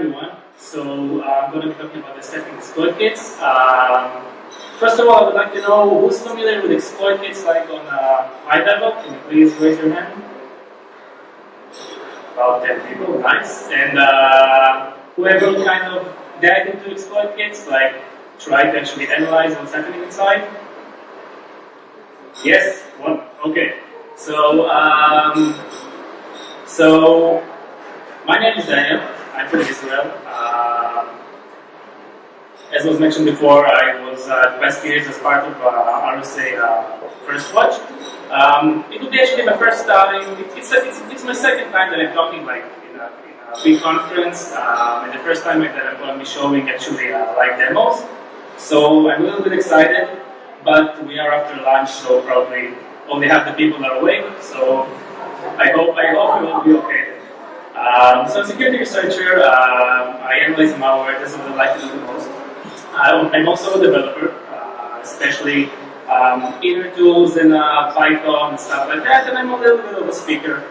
everyone. So I'm going to be talking about dissecting exploit kits. First of all, I would like to know who's familiar with exploit kits like on high level. Can you please raise your hand? About 10 people, nice. And whoever kind of dive into exploit kits, like try to actually analyze what's happening inside? Yes, one. Okay. So my name is Daniel. I'm from Israel. As was mentioned before, I was the past years as part of RSA First Watch. It will be actually my first time. It's my second time that I'm talking like in a big conference, and the first time that I'm going to be showing actually live demos. So I'm a little bit excited, but we are after lunch, so probably only half the people are awake. So I hope it will be okay. So as a security researcher, I analyze malware. This is what I like to do the most. I'm also a developer, especially inner tools and Python and stuff like that. And I'm a little bit of a speaker.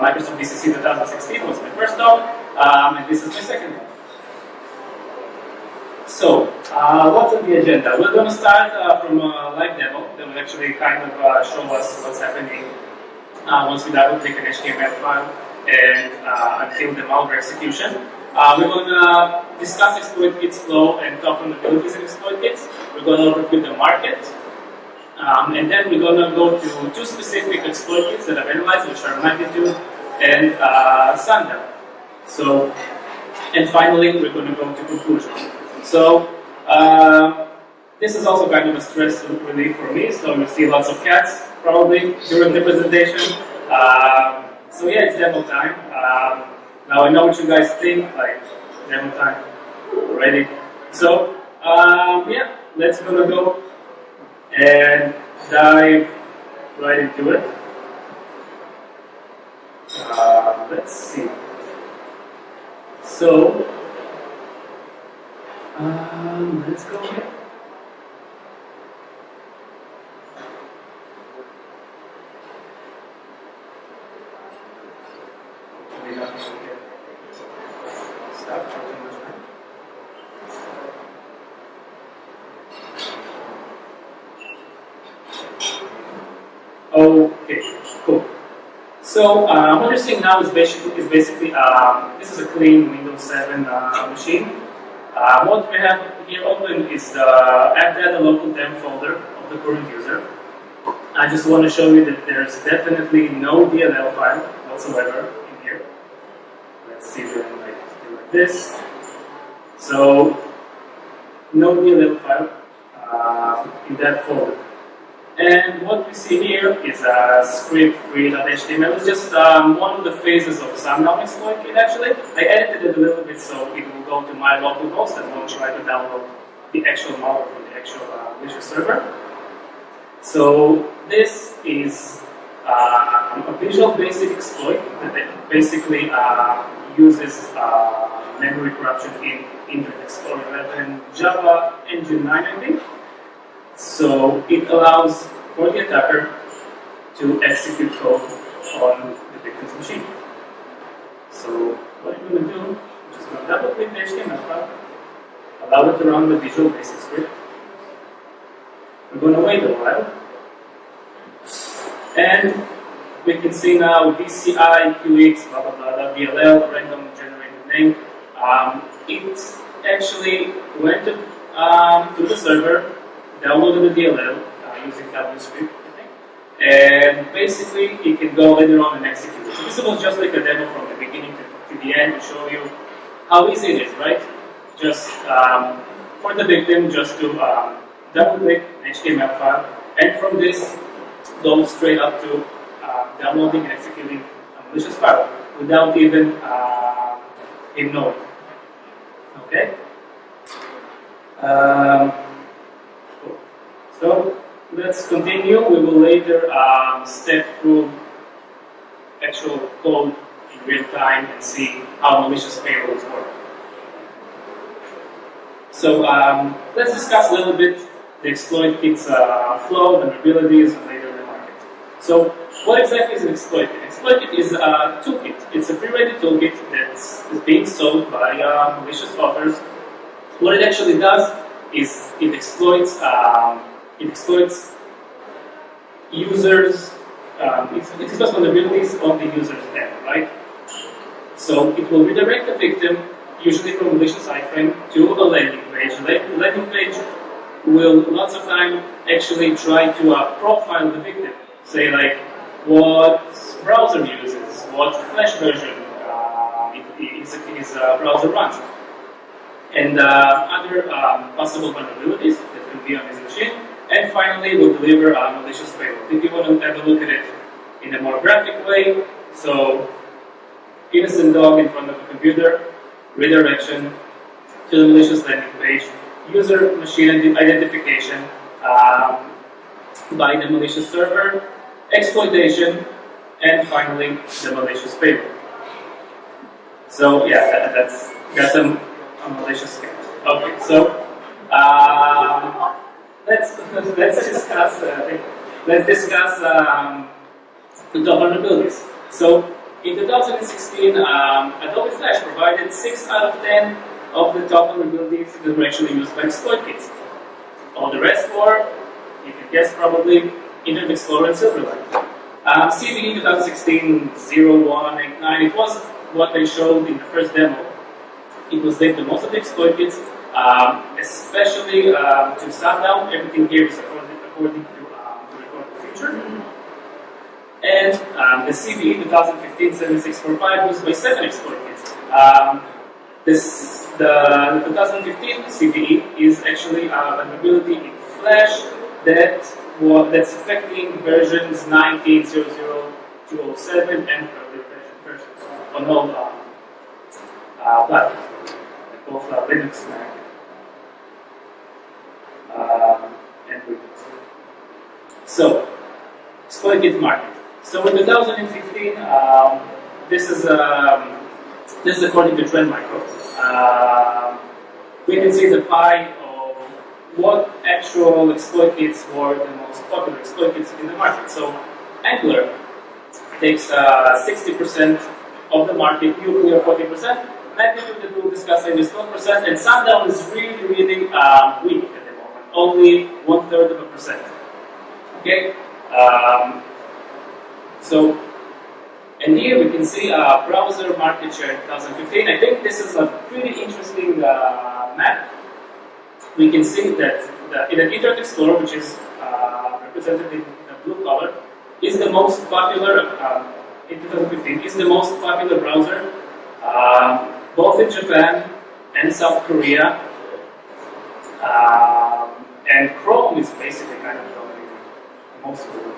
Microsoft DCC 2016 was my first talk, and this is my second one. So, what's on the agenda? We're going to start from a live demo that will actually kind of show us what's happening once we double-click an HTML file and until the malware execution. We're going to discuss exploit kits flow and top vulnerabilities in exploit kits. We're going to overview the market. And then we're going to go to two specific exploit kits that I've analyzed, which are Magnitude and SUNDOWN. So, and finally, we're going to go to conclusions. So, this is also kind of a stress relief for me, so you'll see lots of cats probably during the presentation. So yeah, it's demo time. Now I know what you guys think, like demo time, ready? So yeah, let's go and dive right into it. Let's see. So let's go here. Okay, cool. So what you're seeing now is basically this is a clean Windows 7 machine. What we have here open is the app data local temp folder of the current user. I just want to show you that there's definitely no DLL file whatsoever in here. Let's see if we can do like this. So no DLL file in that folder. And what we see here is a script read.html. It's just one of the phases of SUNDOWN exploit kit actually. I edited it a little bit so it will go to my local host and won't try to download the actual malware from the actual malicious server. So this is a Visual Basic exploit that basically uses memory corruption in Internet Explorer 11 Java Engine 9, I think. So it allows for the attacker to execute code on the victim's machine. So what I'm going to do, I'm just going to double click the HTML file, allow it to run the Visual Basic script. We're going to wait a while. And we can see now VCI, QX, blah blah blah, DLL, random generated name. It actually went to the server, downloaded the DLL using WScript, I think, and basically it can go later on and execute it. So this was just like a demo from the beginning to the end to show you how easy it is, right? Just for the victim, just to double-click HTML file, and from this go straight up to downloading and executing a malicious file without even him knowing. Okay. So let's continue. We will later step through actual code in real time and see how malicious payloads work. So let's discuss a little bit the exploit kit's flow, vulnerabilities, and later the market. So what exactly is an exploit kit? Exploit kit is a toolkit. It's a pre-ready toolkit that's is being sold by malicious authors. What it actually does is it exploits users. It exploits vulnerabilities on the user's end, right? So it will redirect the victim, usually from a malicious iframe, to a landing page. The landing page will lots of time actually try to profile the victim. Say like what browser uses, what flash version his browser runs, and other possible vulnerabilities that could be on his machine. And finally, we'll deliver a malicious payload. If you want to have a look at it in a more graphic way, so innocent dog in front of a computer, redirection to the malicious landing page, user machine identification by the malicious server, exploitation, and finally the malicious payload. So yeah, that's some malicious scams. Okay, so let's discuss the top vulnerabilities. So in 2016, Adobe Flash provided 6 out of 10 of the top vulnerabilities that were actually used by exploit kits. All the rest were, you can guess probably, Internet Explorer and Silverlight. CVE 2016-0189, it was what I showed in the first demo. It was linked to most of the exploit kits, especially to SUNDOWN. Everything here is according to record the feature. And the CVE 2015-7645 used by 7 exploit kits. The 2015 CVE is actually a vulnerability in Flash that's affecting versions 19.00.207 and earlier versions on all platforms, like both Linux, Mac, and Windows. So, exploit kit market. So in 2015, this is according to Trend Micro. We can see the pie of what actual exploit kits were the most popular exploit kits in the market. So Angler takes 60% of the market, Nuclear 40%, Magnitude that we'll discuss in is 12%, and SUNDOWN is really, really weak at the moment, only 1/3%. Okay. And here we can see browser market share in 2015. I think this is a pretty interesting map. We can see that in an Internet Explorer, which is represented in the blue color, is the most popular in 2015. Is the most popular browser, both in Japan and South Korea. And Chrome is basically kind of dominating most of the world.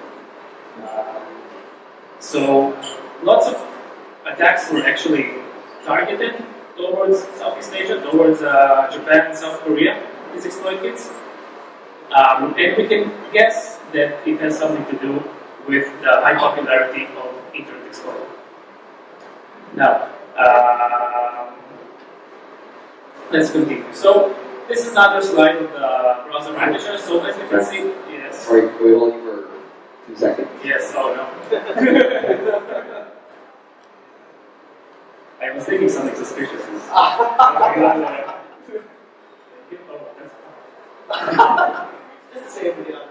So lots of attacks were actually targeted towards Southeast Asia, towards Japan and South Korea, these exploit kits. And we can guess that it has something to do with the high popularity of Internet Explorer. Now, let's continue. So this is another slide of the browser manager. So as you can see, yes. Sorry, can we hold you for 2 seconds? Yes, oh no. I was thinking something suspicious. Just the same with the other.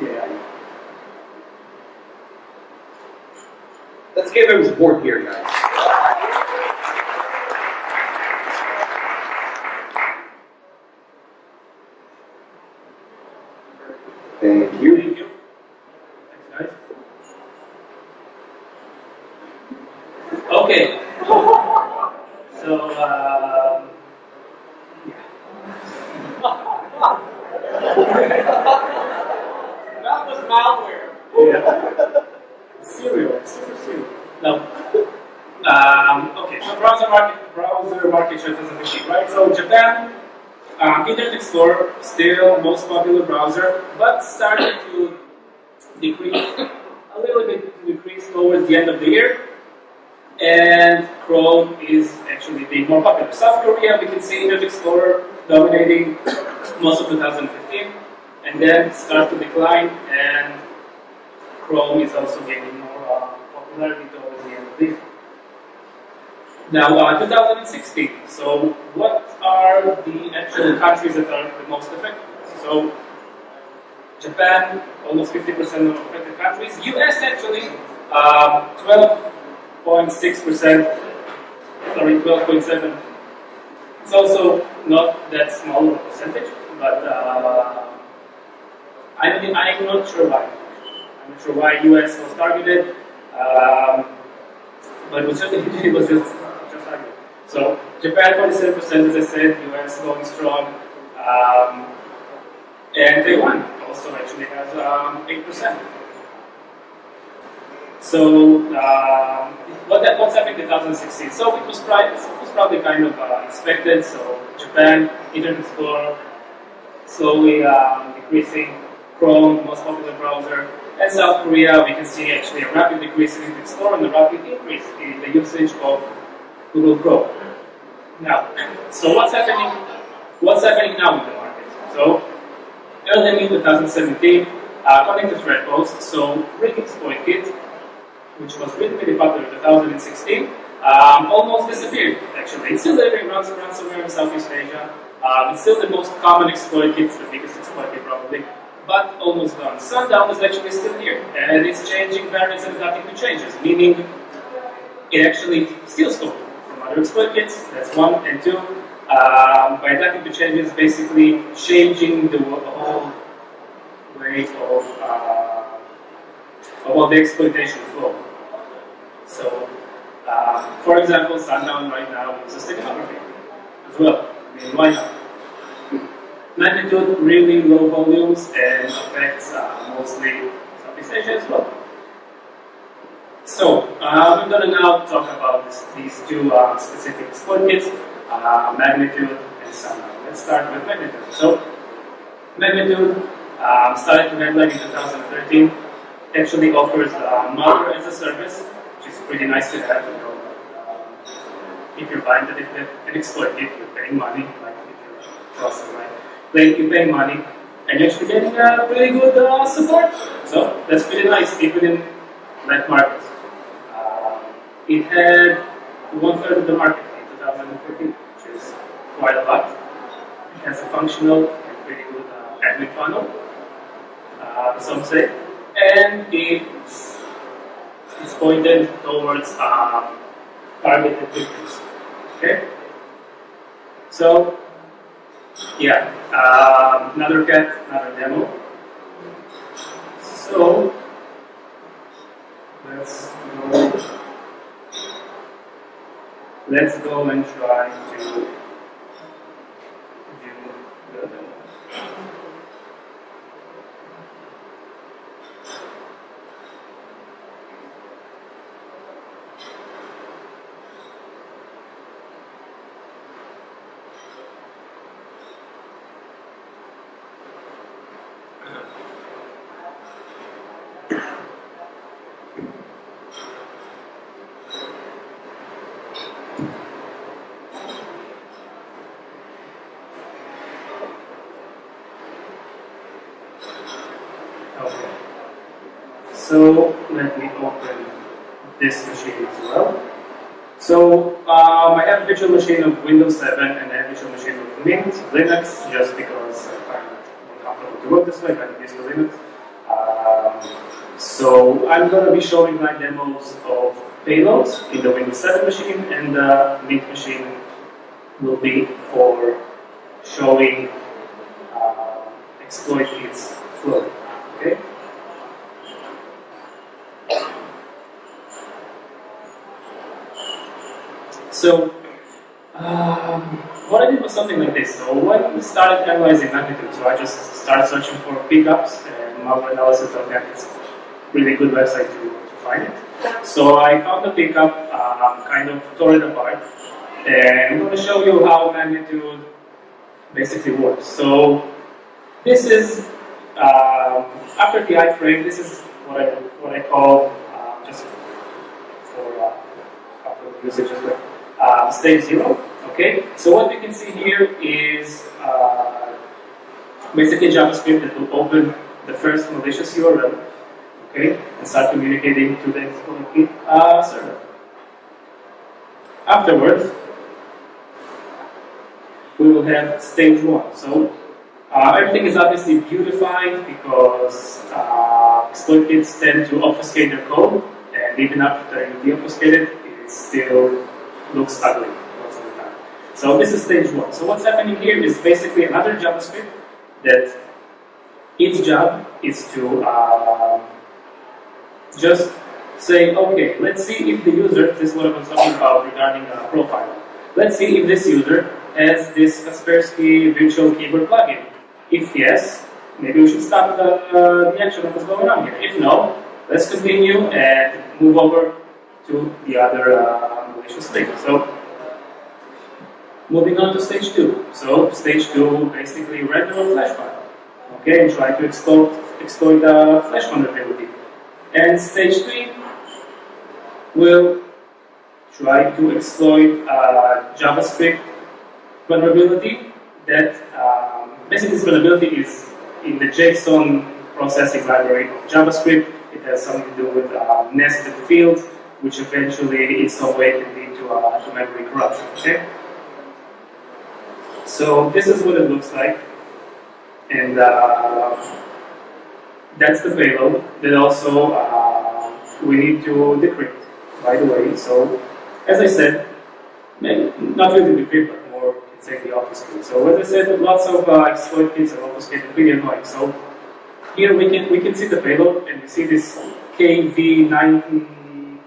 Yeah. Let's give him support here, guys. Thank you. Thank you. Thanks, guys. Okay. So, That was malware. yeah. Serial. Now, okay, so browser market share 2015, right? So Japan, Internet Explorer, still most popular browser, but started to decrease, a little bit decrease towards the end of the year. And Chrome is actually being more popular. South Korea, we can see Internet Explorer dominating most of 2015, and then start to decline, and Chrome is also gaining more popularity towards the end of the year. Now, 2016. So, what are the actual countries that are the most affected? So, Japan, almost 50% of affected countries. US actually, 12.6%. Sorry, 12.7. It's also not that small of a percentage, but I'm not sure why. I'm not sure why US was targeted, but it was just targeted. So Japan 47%, as I said, US going strong, and Taiwan also actually has 8%. So what's happening in 2016? So it was probably kind of expected. So Japan, Internet Explorer, slowly decreasing. Chrome, most popular browser, and South Korea, we can see actually a rapid decrease in Internet Explorer and a rapid increase in the usage of Google Chrome. Now, so what's happening? What's happening now in the market? So early in 2017, according to thread posts, so Brick Exploit Kit, which was really popular in 2016, almost disappeared, actually. It's still there, it runs somewhere in Southeast Asia. It's still the most common exploit kit, it's the biggest exploit kit probably, but almost gone. SUNDOWN is actually still here, and it's changing variants and adapting to changes, meaning it actually steals code from other exploit kits, that's one, and two, by adapting to changes, basically changing the whole way of all the exploitation flow. So, for example, SUNDOWN right now uses steganography as well. I mean, why not? Magnitude, really low volumes, and affects mostly Southeast Asia as well. So, we're going to now talk about these two specific exploit kits, Magnitude and SUNDOWN. Let's start with Magnitude. So, Magnitude started to headline in 2013. Actually offers malware as a service, which is pretty nice to have. You know, if you're buying an exploit kit, you're paying money, like if you're processing, right? You're paying money, and you're actually getting pretty good support. So that's pretty nice, even in black markets. It had 1/3 of the market in 2014, which is quite a lot. It has a functional and pretty good admin funnel, some say. And it's pointed towards targeted victims. Okay? So, yeah, another demo. So, let's go and try to view the demo. Okay. So let me open this machine as well. So I have a virtual machine of Windows 7 and I have a virtual machine of Linux, just because I find it more comfortable to work this way, but I'm used to Linux. So I'm going to be showing my demos of payloads in the Windows 7 machine, and the Mint machine will be for showing exploit kits flow. Okay? So, what I did was something like this. So when we started analyzing magnitude, so I just started searching for pickups and malwareanalysis.net. It's a really good website to find it. So I found the pickup, kind of tore it apart, and I'm going to show you how magnitude basically works. So this is after the iframe. This is what I call just for a couple of usages like state 0. Okay. So what we can see here is basically JavaScript that will open the first malicious URL. Okay, and start communicating to the exploit kit server. Afterwards, we will have stage 1. So everything is obviously beautified because exploit kits tend to obfuscate their code, and even after you deobfuscate it, it still looks ugly most of the time. So this is stage 1. So what's happening here is basically another JavaScript that its job is to just say, okay, let's see if the user, this is what I was talking about regarding profile. Let's see if this user has this Kaspersky virtual keyboard plugin. If yes, maybe we should stop the action of what's going on here. If no, let's continue and move over to the other malicious thing. So, moving on to stage 2. So, stage 2 basically render a flash file, okay, and try to exploit the flash vulnerability. And stage 3 will try to exploit JavaScript vulnerability that basically this vulnerability is in the JSON processing library of JavaScript. It has something to do with nested fields, which eventually in some way can lead to memory corruption. Okay? So this is what it looks like, and that's the payload. That also we need to decrypt, by the way. So as I said, not really decrypt, but more say the obfuscate. So as I said, lots of exploit kits are obfuscated, really annoying. So here we can see the payload, and we see this KV90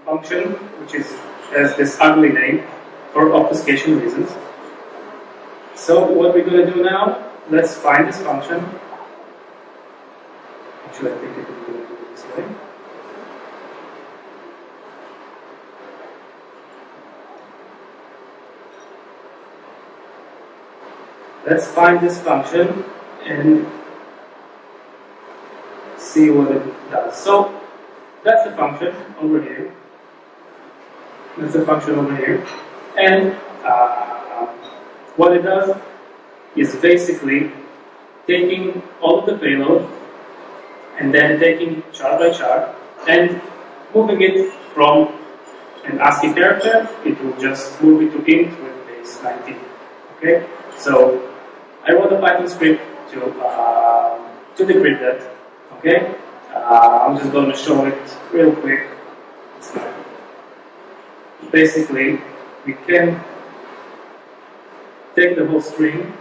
function, which has this ugly name for obfuscation reasons. So what we're going to do now, let's find this function. Actually, I think it will do it this way. Let's find this function and see what it does. So that's the function over here. That's the function over here. And what it does is basically taking all of the payload and then taking char by char and moving it from an ASCII character. It will just move it to int with base 19. Okay? So I wrote a Python script to decrypt that. Okay? I'm just going to show it real quick. Basically, we can take the whole string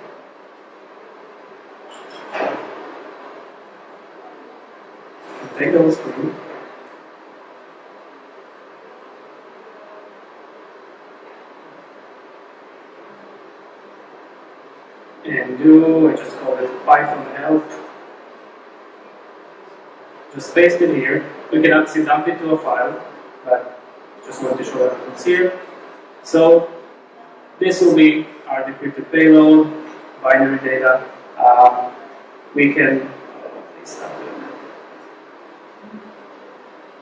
and I just call it Python help. Just paste it here. We can obviously dump it to a file, but just want to show that it's here. So this will be our decrypted payload, binary data. We can stop doing that.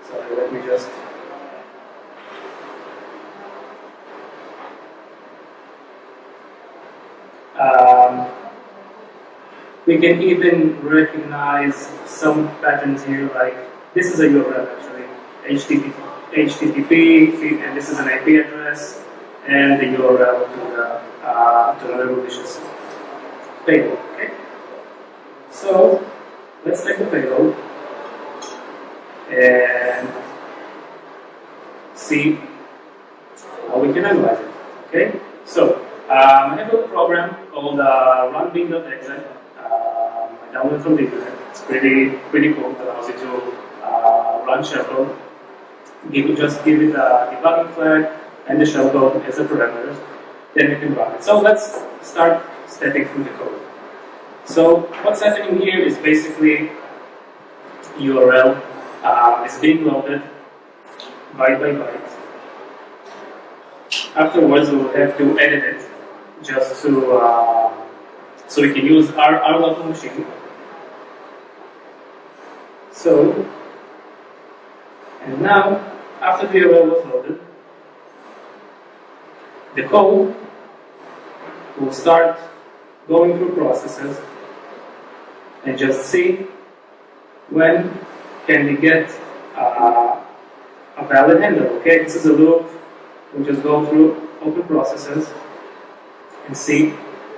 Sorry, let me just. We can even recognize some patterns here, like this is a URL actually, HTTP, and this is an IP address, and the URL to another malicious payload. Okay. So let's take the payload and see how we can analyze it. Okay. So I have a little program called runbing.exe. I downloaded from the internet. It's pretty cool. It allows you to run shellcode. Just give it a debugging flag and the shellcode as a parameter. Then you can run it. So let's start stepping through the code. So what's happening here is basically URL is being loaded byte by byte. Afterwards, we will have to edit it just to so we can use our local machine. So, and now after the URL was loaded, the code will start going through processes and just see when can we get a valid handle. Okay, this is a loop we'll just go through open processes and see,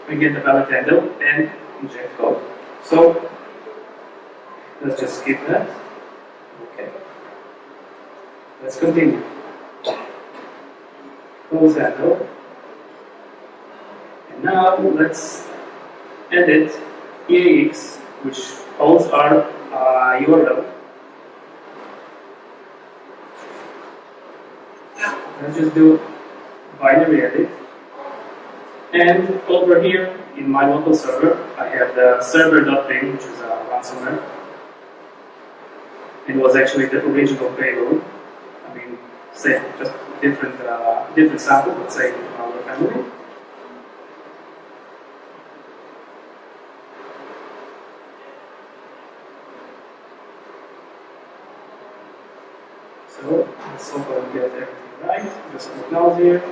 we get the valid handle and inject code. So let's just skip that. Okay. Let's continue. Close handle. And now let's edit EAX, which holds our URL. Let's just do binary edit. And over here in my local server, I have the server.ping, which is a ransomware. It was actually the original payload. I mean, same, just different sample, but same our family. So let's hope I get everything right. Just click now here.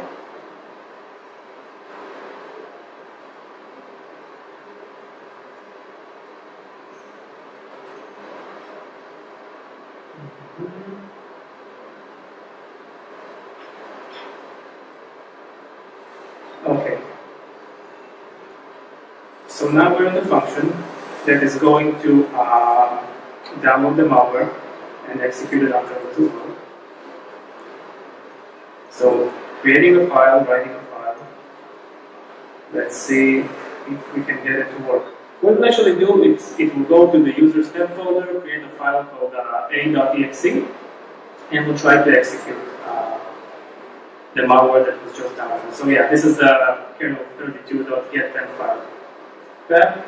Okay. So now we're in the function that is going to download the malware and execute it afterwards as well. So creating a file, writing a file. Let's see if we can get it to work. What it will actually do is it will go to the user's temp folder, create a file called a.exe, and we'll try to execute the malware that was just downloaded. So yeah, this is the kernel 32.get10 file. Okay.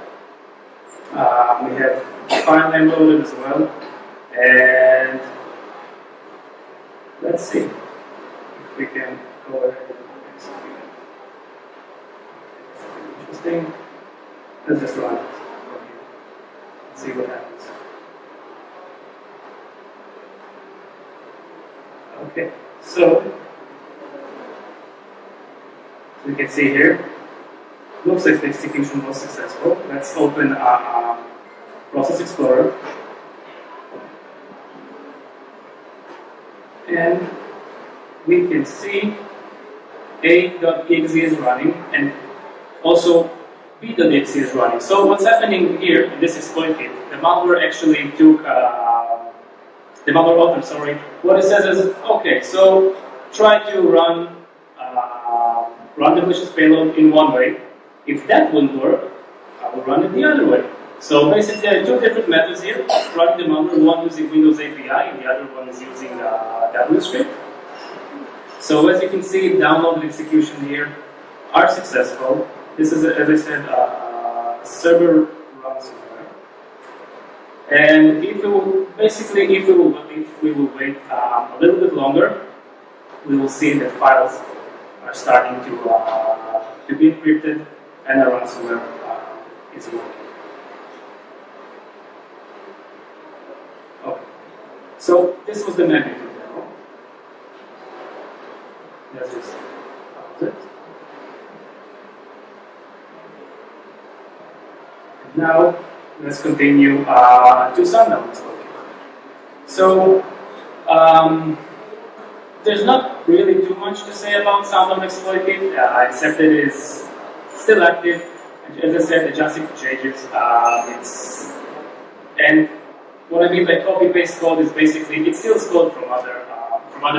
We have file name loaded as well, and let's see if we can go ahead and execute it. Interesting. Let's just run it. See what happens. Okay, so we can see here, looks like the execution was successful. Let's open Process Explorer. And we can see a.exe is running and also b.exe is running. So what's happening here in this exploit kit, the malware actually took, the malware author, what it says is, okay, so try to run the malicious payload in one way. If that wouldn't work, I will run it the other way. So basically, there are two different methods here. Running the malware, one using Windows API, and the other one is using WScript. So as you can see, download and execution here are successful. This is, as I said, server ransomware. And if we will wait a little bit longer, we will see that files are starting to be encrypted and the ransomware is working. Okay. So this was the magnitude demo. Let's just pause it. Now, let's continue to SUNDOWN. So, there's not really too much to say about SUNDOWN exploit kit, except that it is still active. As I said, adjusting for changes. And what I mean by copy-paste code is basically it steals code from other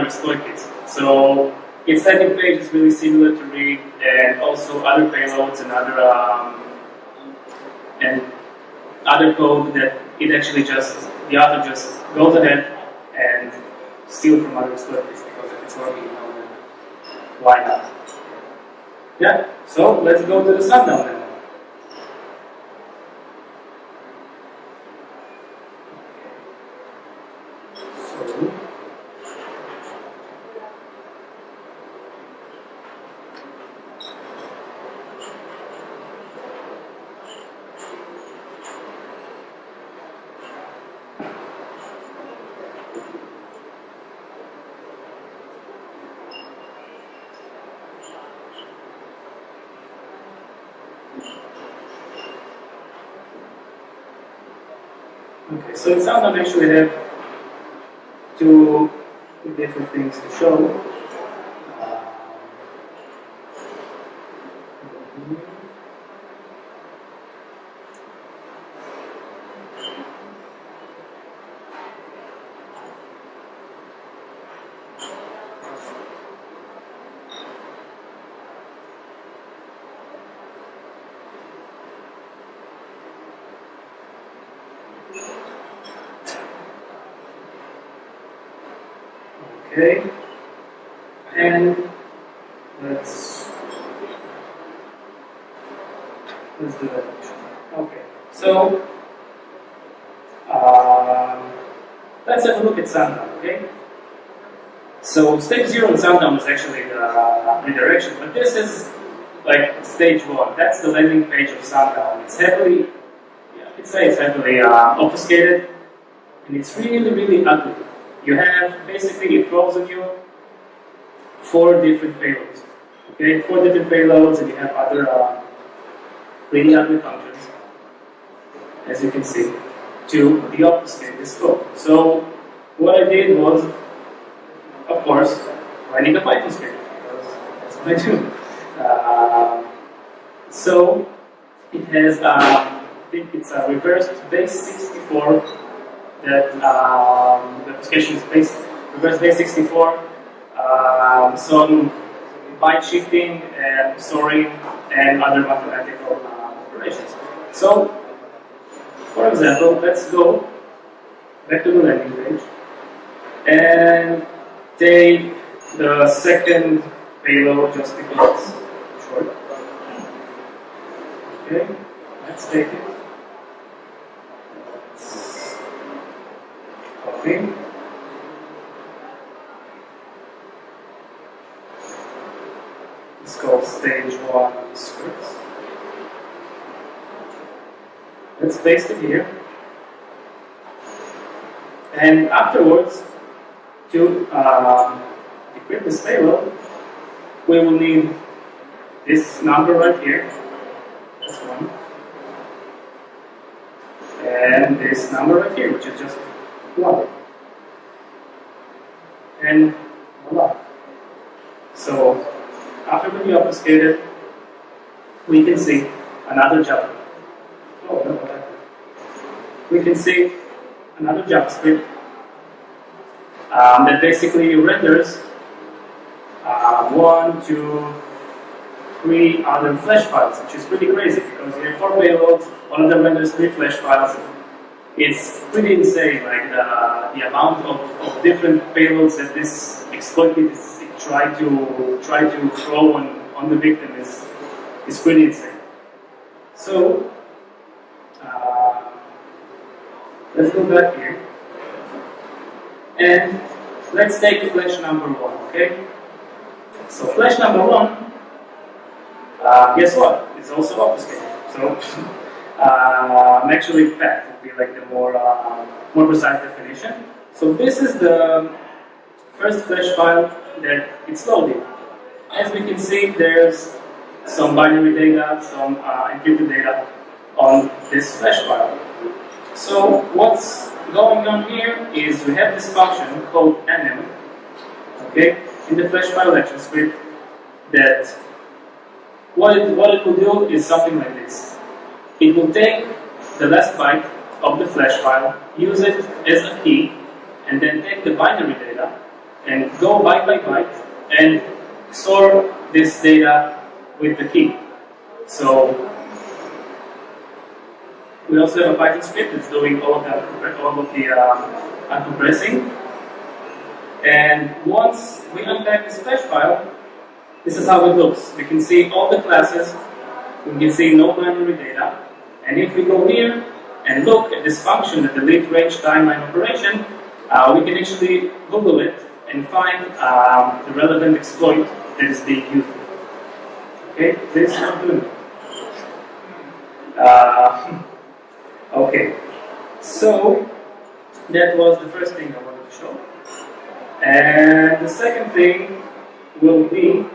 exploit kits. So its landing page is really similar to read, and also other payloads and other code that it actually the author just goes ahead and steals from other exploit kits because if it's working, then why not? Yeah. So let's go to the SUNDOWN demo. Okay, so in SUNDOWN actually have two different things to show. Okay, and let's do that. Okay, so let's have a look at SUNDOWN. Okay, so stage 0 in SUNDOWN is actually the redirection, but this is like stage 1. That's the landing page of SUNDOWN. It's heavily, I'd say it's heavily obfuscated, and it's really, really ugly. You have, basically, it throws on you 4 different payloads. Okay, 4 different payloads, and you have other really ugly functions, as you can see, to deobfuscate this code. So, what I did was, of course, writing a Python script, because that's what I do. So, it has, I think it's a reversed base 64. That the obfuscation is reverse base 64, some byte shifting and storing, and other mathematical operations. So, for example, let's go back to the landing page and take the second payload just because it's short. Okay, let's take it. Okay. It's called stage 1 scripts. Let's paste it here. And afterwards, to decrypt this payload, we will need this number right here. That's 1. And this number right here, which is just 1. And voila. So, after we deobfuscated, we can see another jump. Oh, no, we can see another JavaScript that basically renders 1, 2, 3 other flash files, which is pretty crazy because you have 4 payloads, one of them renders 3 flash files. It's pretty insane, like the amount of different payloads that this exploit is try to throw on the victim is pretty insane. So let's go back here and let's take flash number 1. Okay. So flash number 1, guess what? It's also obfuscated. So actually, path would be like the more precise definition. So this is the first flash file that it's loading. As we can see, there's some binary data, some encrypted data on this flash file. So what's going on here is we have this function called nm, okay, in the flash file action script that what it will do is something like this. It will take the last byte of the flash file, use it as a key, and then take the binary data and go byte by byte and store this data with the key. So we also have a Python script that's doing all of the uncompressing. And once we unpack this flash file, this is how it looks. We can see all the classes, we can see no binary data, and if we go here and look at this function, the delete range timeline operation, we can actually Google it and find the relevant exploit that is being used. Okay, this is not good. Okay, so that was the first thing I wanted to show. And the second thing will be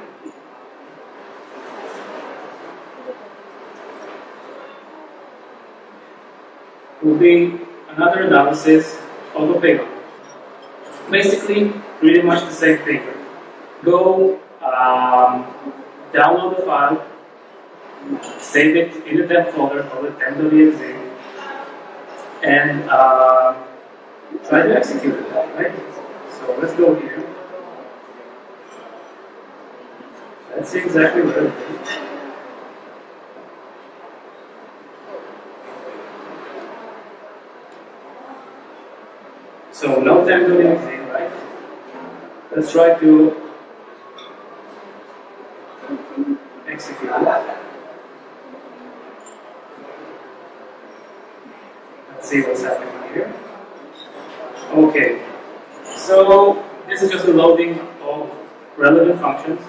another analysis of a payload. Basically, pretty much the same thing. Go download the file, save it in the temp folder, call it temp.exe, and try to execute it, right? So let's go here. Let's see exactly what it is. So no temp.exe, right? Let's try to execute it. Let's see what's happening here. Okay, so this is just the loading of relevant functions.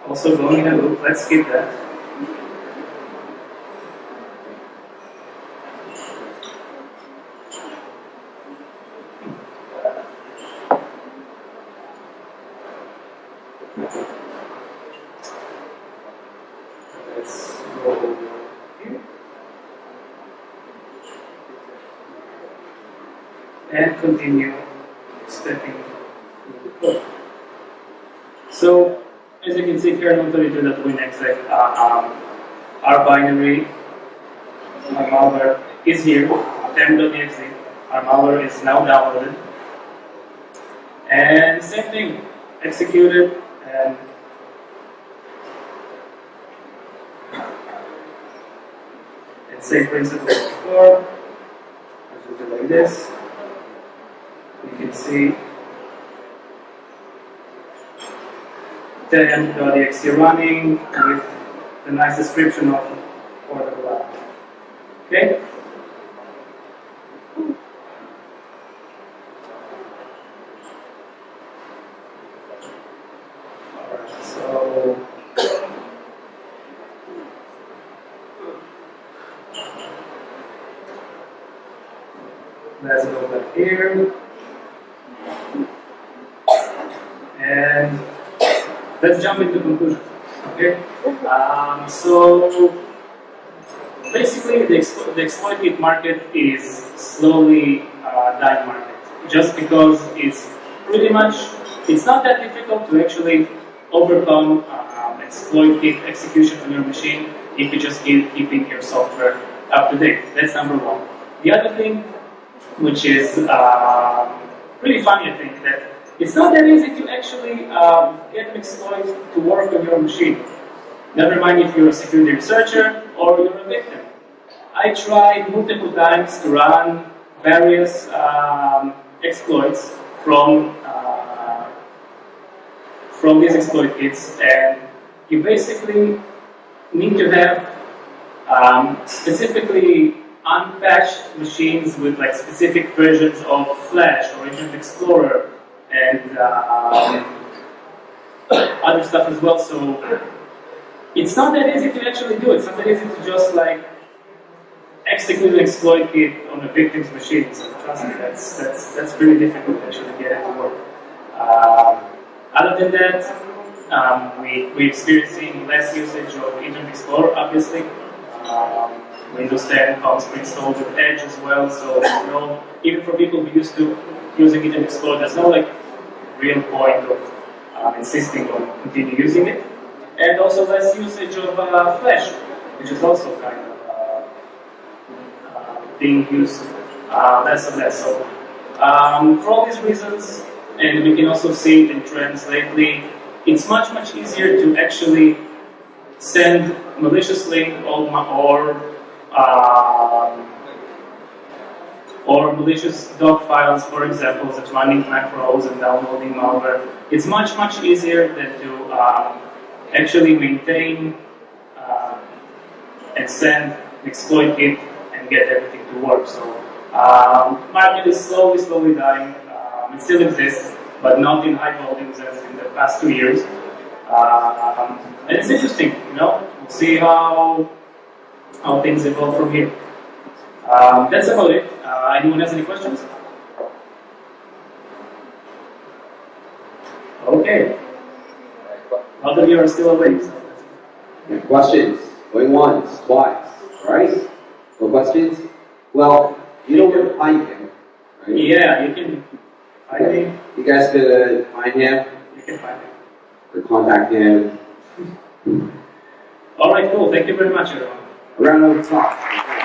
Also going in a loop, let's skip that. Let's go here. And continue stepping through the code. So, as you can see here in 132.win.exec, our binary, our malware is here, temp.exe. Our malware is now downloaded. And same thing, executed and same principle as before. I'll just do it like this. You can see temp.exe running with the nice description of portable app. Okay? Alright, so let's go back here. And let's jump into conclusions. Okay? So basically, the exploit kit market is slowly dying market. Just because it's pretty much, it's not that difficult to actually overcome exploit kit execution on your machine if you just keep keeping your software up to date. That's number one. The other thing, which is pretty funny, I think, that it's not that easy to actually get an exploit to work on your machine. Never mind if you're a security researcher or you're a victim. I tried multiple times to run various exploits from these exploit kits, and you basically need to have specifically unpatched machines with like specific versions of Flash or Internet Explorer and other stuff as well. So it's not that easy to actually do it. It's not that easy to just like execute an exploit kit on a victim's machine. So trust me, that's pretty difficult to actually get it to work. Other than that, we're experiencing less usage of Internet Explorer, obviously. Windows 10 comes pre-installed with Edge as well, so there's no, even for people who used to using Internet Explorer, there's no like real point of insisting on continue using it. And also less usage of Flash, which is also kind of being used less and less. So for all these reasons, and we can also see it in trends lately, it's much easier to actually send malicious link or malicious dog files, for example, that's running macros and downloading malware. It's much easier than to actually maintain and send exploit kit and get everything to work. So market is slowly dying. It still exists, but not in high volumes as in the past 2 years. And it's interesting, you know. We'll see how things evolve from here. That's about it. Anyone has any questions? Okay. All of you are still awake. Any questions? Going once, twice, right? No questions? Well, you know where to find him, right? Yeah, you can find me. You guys could find him You can find me. or contact him. All right, cool. Thank you very much, everyone. A round of applause.